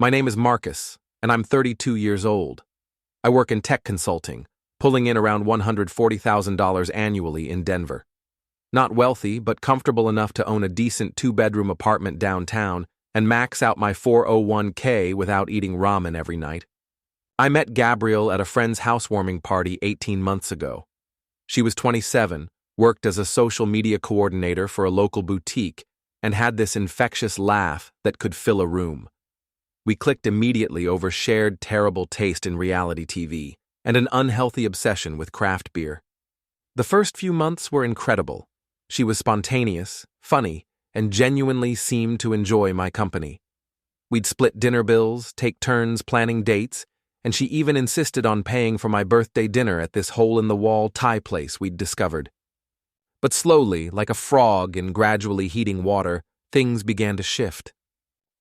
My name is Marcus, and I'm 32 years old. I work in tech consulting, pulling in around $140,000 annually in Denver. Not wealthy, but comfortable enough to own a decent two-bedroom apartment downtown and max out my 401k without eating ramen every night. I met Gabrielle at a friend's housewarming party 18 months ago. She was 27, worked as a social media coordinator for a local boutique, and had this infectious laugh that could fill a room. We clicked immediately over shared terrible taste in reality TV and an unhealthy obsession with craft beer. The first few months were incredible. She was spontaneous, funny, and genuinely seemed to enjoy my company. We'd split dinner bills, take turns planning dates, and she even insisted on paying for my birthday dinner at this hole-in-the-wall Thai place we'd discovered. But slowly, like a frog in gradually heating water, things began to shift.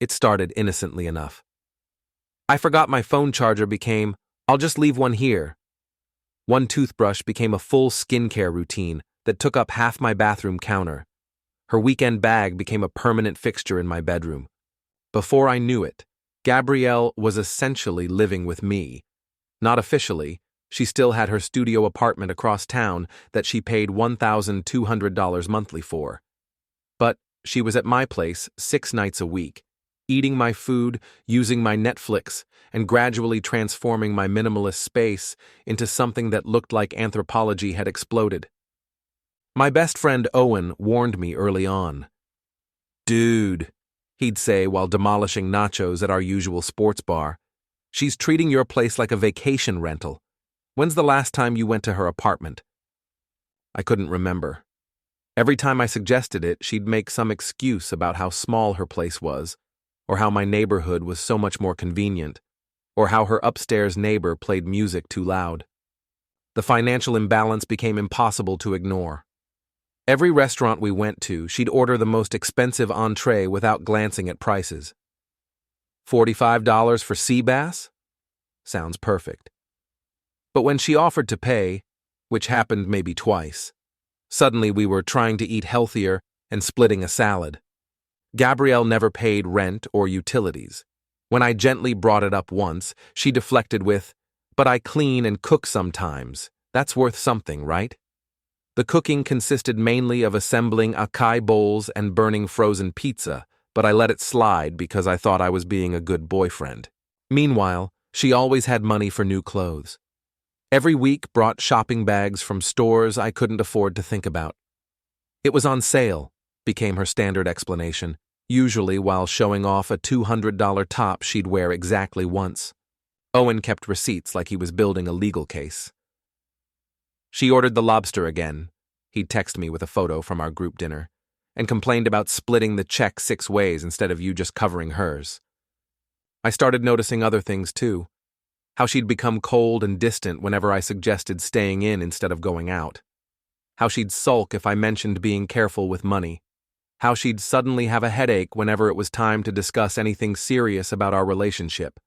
It started innocently enough. I forgot my phone charger became, I'll just leave one here. One toothbrush became a full skincare routine that took up half my bathroom counter. Her weekend bag became a permanent fixture in my bedroom. Before I knew it, Gabrielle was essentially living with me. Not officially, she still had her studio apartment across town that she paid $1,200 monthly for. But she was at my place 6 nights a week, eating my food, using my Netflix, and gradually transforming my minimalist space into something that looked like anthropology had exploded. My best friend Owen warned me early on. "Dude," he'd say while demolishing nachos at our usual sports bar, "she's treating your place like a vacation rental. When's the last time you went to her apartment?" I couldn't remember. Every time I suggested it, she'd make some excuse about how small her place was, or how my neighborhood was so much more convenient, or how her upstairs neighbor played music too loud. The financial imbalance became impossible to ignore. Every restaurant we went to, she'd order the most expensive entree without glancing at prices. $45 for sea bass? Sounds perfect. But when she offered to pay, which happened maybe twice, suddenly we were trying to eat healthier and splitting a salad. Gabrielle never paid rent or utilities. When I gently brought it up once, she deflected with, "But I clean and cook sometimes. That's worth something, right?" The cooking consisted mainly of assembling acai bowls and burning frozen pizza, but I let it slide because I thought I was being a good boyfriend. Meanwhile, she always had money for new clothes. Every week brought shopping bags from stores I couldn't afford to think about. "It was on sale," became her standard explanation, usually while showing off a $200 top she'd wear exactly once. Owen kept receipts like he was building a legal case. She ordered the lobster again, he'd text me with a photo from our group dinner, and complained about splitting the check 6 ways instead of you just covering hers. I started noticing other things too. How she'd become cold and distant whenever I suggested staying in instead of going out. How she'd sulk if I mentioned being careful with money. How she'd suddenly have a headache whenever it was time to discuss anything serious about our relationship.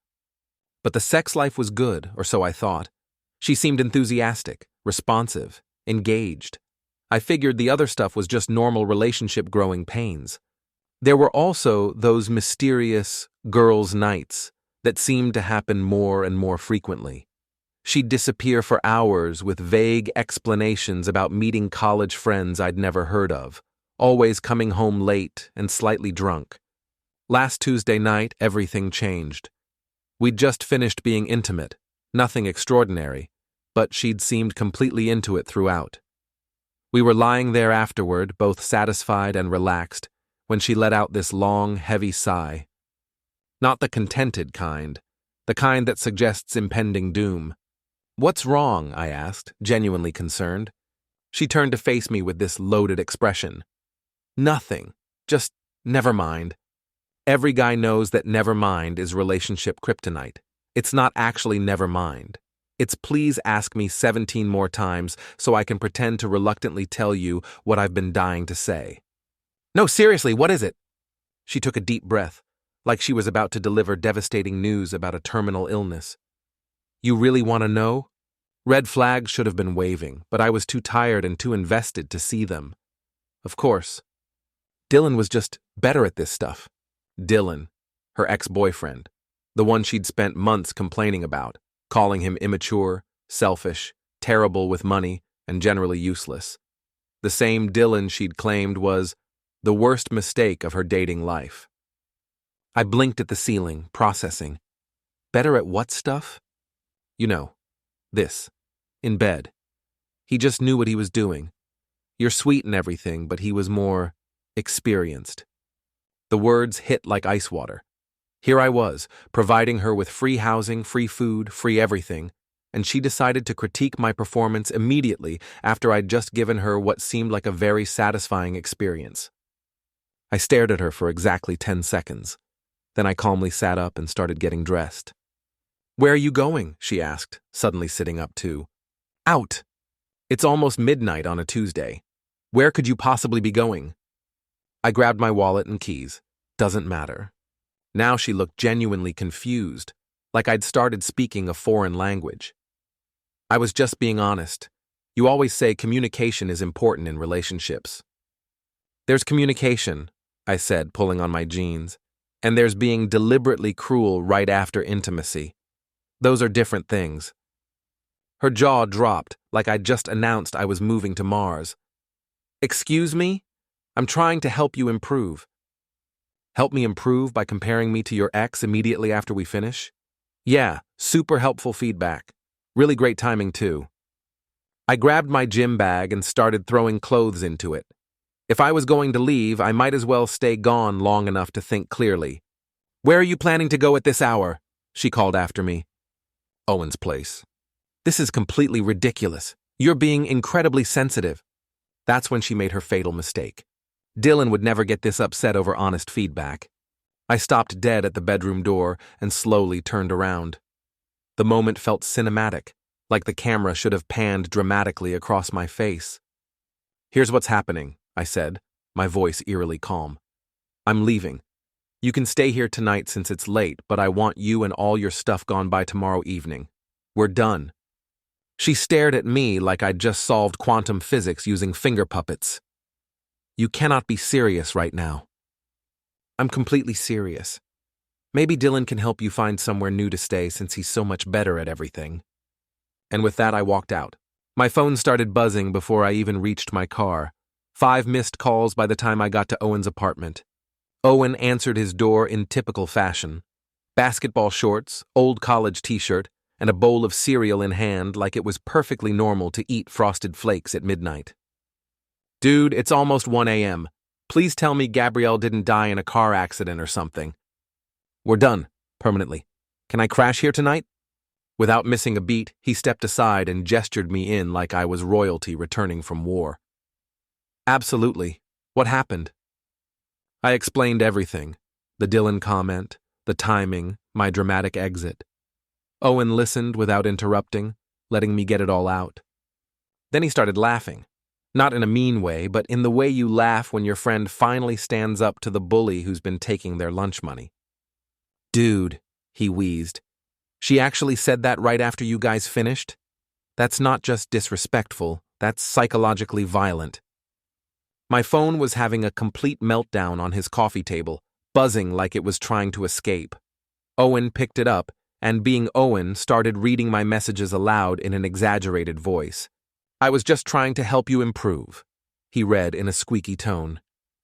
But the sex life was good, or so I thought. She seemed enthusiastic, responsive, engaged. I figured the other stuff was just normal relationship growing pains. There were also those mysterious girls' nights that seemed to happen more and more frequently. She'd disappear for hours with vague explanations about meeting college friends I'd never heard of, always coming home late and slightly drunk. Last Tuesday night, everything changed. We'd just finished being intimate, nothing extraordinary, but she'd seemed completely into it throughout. We were lying there afterward, both satisfied and relaxed, when she let out this long, heavy sigh. Not the contented kind, the kind that suggests impending doom. "What's wrong?" I asked, genuinely concerned. She turned to face me with this loaded expression. "Nothing. Just never mind." Every guy knows that never mind is relationship kryptonite. It's not actually never mind. It's please ask me 17 more times so I can pretend to reluctantly tell you what I've been dying to say. "No, seriously, what is it?" She took a deep breath, like she was about to deliver devastating news about a terminal illness. "You really want to know?" Red flags should have been waving, but I was too tired and too invested to see them. Of course. Dylan was just better at this stuff. Dylan, her ex-boyfriend. The one she'd spent months complaining about, calling him immature, selfish, terrible with money, and generally useless. The same Dylan she'd claimed was the worst mistake of her dating life. I blinked at the ceiling, processing. Better at what stuff? You know, this. In bed. He just knew what he was doing. You're sweet and everything, but he was more experienced. The words hit like ice water. Here I was, providing her with free housing, free food, free everything, and she decided to critique my performance immediately after I'd just given her what seemed like a very satisfying experience. I stared at her for exactly 10 seconds. Then I calmly sat up and started getting dressed. "Where are you going?" she asked, suddenly sitting up too. "Out. It's almost midnight on a Tuesday. Where could you possibly be going?" I grabbed my wallet and keys. Doesn't matter. Now she looked genuinely confused, like I'd started speaking a foreign language. I was just being honest. You always say communication is important in relationships. "There's communication," I said, pulling on my jeans, "and there's being deliberately cruel right after intimacy. Those are different things." Her jaw dropped, like I'd just announced I was moving to Mars. "Excuse me? I'm trying to help you improve." "Help me improve by comparing me to your ex immediately after we finish?" "Yeah, super helpful feedback. Really great timing, too." I grabbed my gym bag and started throwing clothes into it. If I was going to leave, I might as well stay gone long enough to think clearly. "Where are you planning to go at this hour?" she called after me. "Owen's place." "This is completely ridiculous. You're being incredibly sensitive." That's when she made her fatal mistake. Dylan would never get this upset over honest feedback. I stopped dead at the bedroom door and slowly turned around. The moment felt cinematic, like the camera should have panned dramatically across my face. "Here's what's happening," I said, my voice eerily calm. "I'm leaving. You can stay here tonight since it's late, but I want you and all your stuff gone by tomorrow evening. We're done." She stared at me like I'd just solved quantum physics using finger puppets. "You cannot be serious right now." "I'm completely serious. Maybe Dylan can help you find somewhere new to stay since he's so much better at everything." And with that, I walked out. My phone started buzzing before I even reached my car. 5 missed calls by the time I got to Owen's apartment. Owen answered his door in typical fashion. Basketball shorts, old college t-shirt, and a bowl of cereal in hand like it was perfectly normal to eat Frosted Flakes at midnight. "Dude, it's almost 1 a.m. Please tell me Gabrielle didn't die in a car accident or something." "We're done, permanently. Can I crash here tonight?" Without missing a beat, he stepped aside and gestured me in like I was royalty returning from war. "Absolutely. What happened?" I explained everything. The Dylan comment, the timing, my dramatic exit. Owen listened without interrupting, letting me get it all out. Then he started laughing. Not in a mean way, but in the way you laugh when your friend finally stands up to the bully who's been taking their lunch money. "Dude," he wheezed. "She actually said that right after you guys finished? That's not just disrespectful, that's psychologically violent." My phone was having a complete meltdown on his coffee table, buzzing like it was trying to escape. Owen picked it up, and being Owen, started reading my messages aloud in an exaggerated voice. "I was just trying to help you improve," he read in a squeaky tone.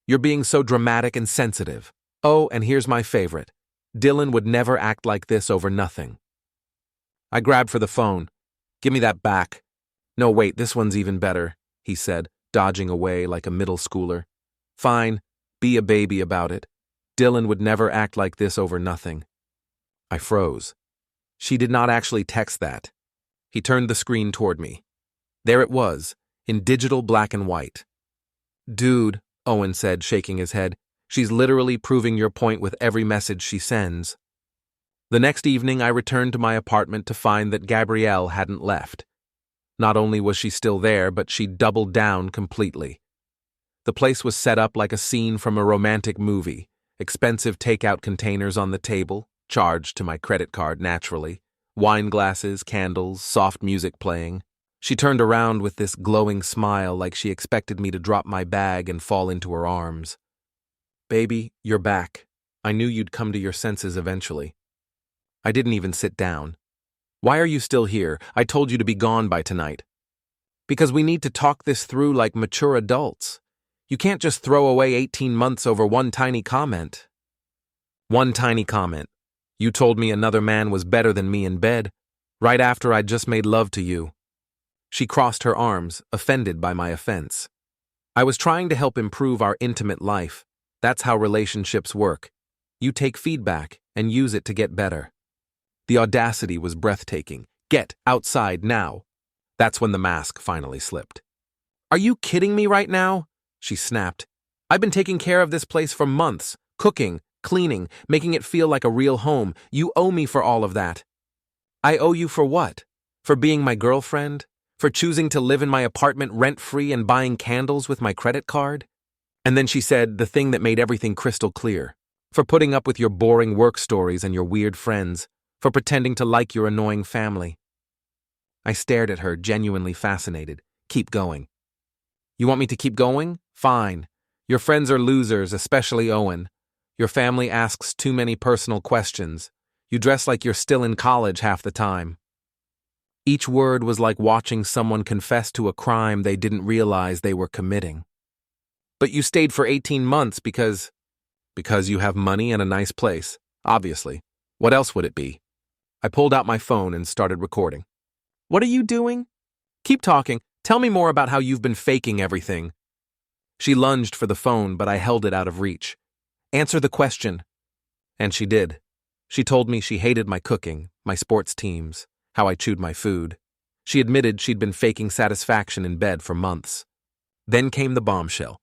"You're being so dramatic and sensitive. Oh, and here's my favorite. Dylan would never act like this over nothing." I grabbed for the phone. "Give me that back." "No, wait, this one's even better," he said, dodging away like a middle schooler. "Fine, be a baby about it. Dylan would never act like this over nothing." I froze. She did not actually text that. He turned the screen toward me. There it was, in digital black and white. "Dude," Owen said, shaking his head, "she's literally proving your point with every message she sends." The next evening, I returned to my apartment to find that Gabrielle hadn't left. Not only was she still there, but she'd doubled down completely. The place was set up like a scene from a romantic movie, expensive takeout containers on the table, charged to my credit card naturally, wine glasses, candles, soft music playing. She turned around with this glowing smile like she expected me to drop my bag and fall into her arms. "Baby, you're back. I knew you'd come to your senses eventually." I didn't even sit down. Why are you still here? I told you to be gone by tonight. Because we need to talk this through like mature adults. You can't just throw away 18 months over one tiny comment. One tiny comment. You told me another man was better than me in bed, right after I'd just made love to you. She crossed her arms, offended by my offense. I was trying to help improve our intimate life. That's how relationships work. You take feedback and use it to get better. The audacity was breathtaking. Get outside now. That's when the mask finally slipped. Are you kidding me right now? She snapped. I've been taking care of this place for months, cooking, cleaning, making it feel like a real home. You owe me for all of that. I owe you for what? For being my girlfriend? For choosing to live in my apartment rent-free and buying candles with my credit card? And then she said the thing that made everything crystal clear. For putting up with your boring work stories and your weird friends. For pretending to like your annoying family. I stared at her, genuinely fascinated. Keep going. You want me to keep going? Fine. Your friends are losers, especially Owen. Your family asks too many personal questions. You dress like you're still in college half the time. Each word was like watching someone confess to a crime they didn't realize they were committing. But you stayed for 18 months because you have money and a nice place, obviously. What else would it be? I pulled out my phone and started recording. What are you doing? Keep talking. Tell me more about how you've been faking everything. She lunged for the phone, but I held it out of reach. Answer the question. And she did. She told me she hated my cooking, my sports teams, how I chewed my food. She admitted she'd been faking satisfaction in bed for months. Then came the bombshell.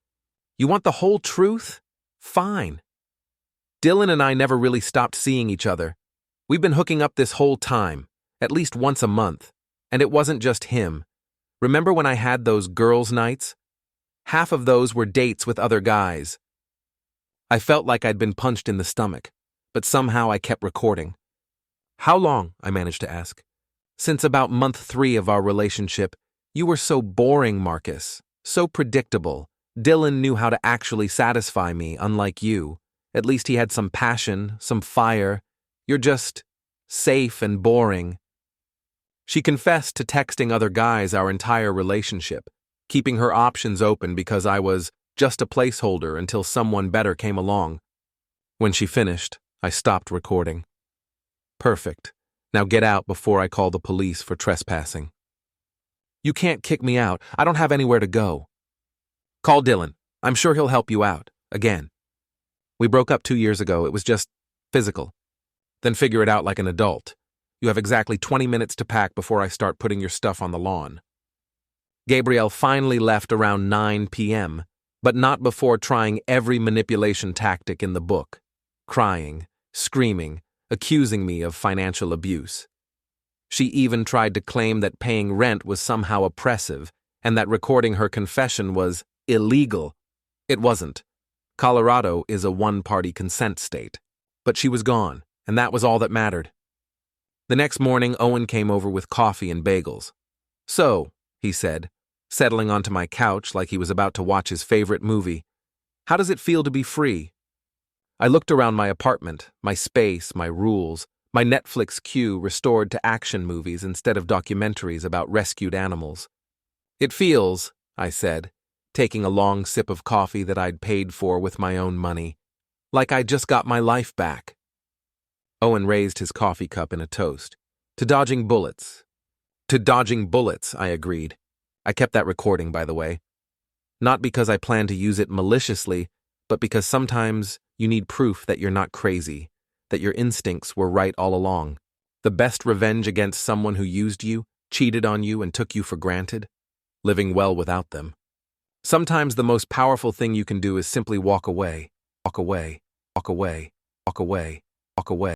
You want the whole truth? Fine. Dylan and I never really stopped seeing each other. We've been hooking up this whole time, at least once a month. And it wasn't just him. Remember when I had those girls' nights? Half of those were dates with other guys. I felt like I'd been punched in the stomach, but somehow I kept recording. How long? I managed to ask. Since about month 3 of our relationship. You were so boring, Marcus. So predictable. Dylan knew how to actually satisfy me, unlike you. At least he had some passion, some fire. You're just safe and boring. She confessed to texting other guys our entire relationship, keeping her options open because I was just a placeholder until someone better came along. When she finished, I stopped recording. Perfect. Now get out before I call the police for trespassing. You can't kick me out. I don't have anywhere to go. Call Dylan. I'm sure he'll help you out. Again. We broke up 2 years ago. It was just physical. Then figure it out like an adult. You have exactly 20 minutes to pack before I start putting your stuff on the lawn. Gabrielle finally left around 9 p.m., but not before trying every manipulation tactic in the book. Crying, screaming, accusing me of financial abuse. She even tried to claim that paying rent was somehow oppressive and that recording her confession was illegal. It wasn't. Colorado is a one-party consent state. But she was gone, and that was all that mattered. The next morning, Owen came over with coffee and bagels. So, he said, settling onto my couch like he was about to watch his favorite movie, how does it feel to be free? I looked around my apartment, my space, my rules, my Netflix queue restored to action movies instead of documentaries about rescued animals. It feels, I said, taking a long sip of coffee that I'd paid for with my own money, like I just got my life back. Owen raised his coffee cup in a toast. To dodging bullets. To dodging bullets, I agreed. I kept that recording, by the way. Not because I plan to use it maliciously, but because sometimes you need proof that you're not crazy, that your instincts were right all along. The best revenge against someone who used you, cheated on you, and took you for granted? Living well without them. Sometimes the most powerful thing you can do is simply walk away, walk away, walk away, walk away, walk away.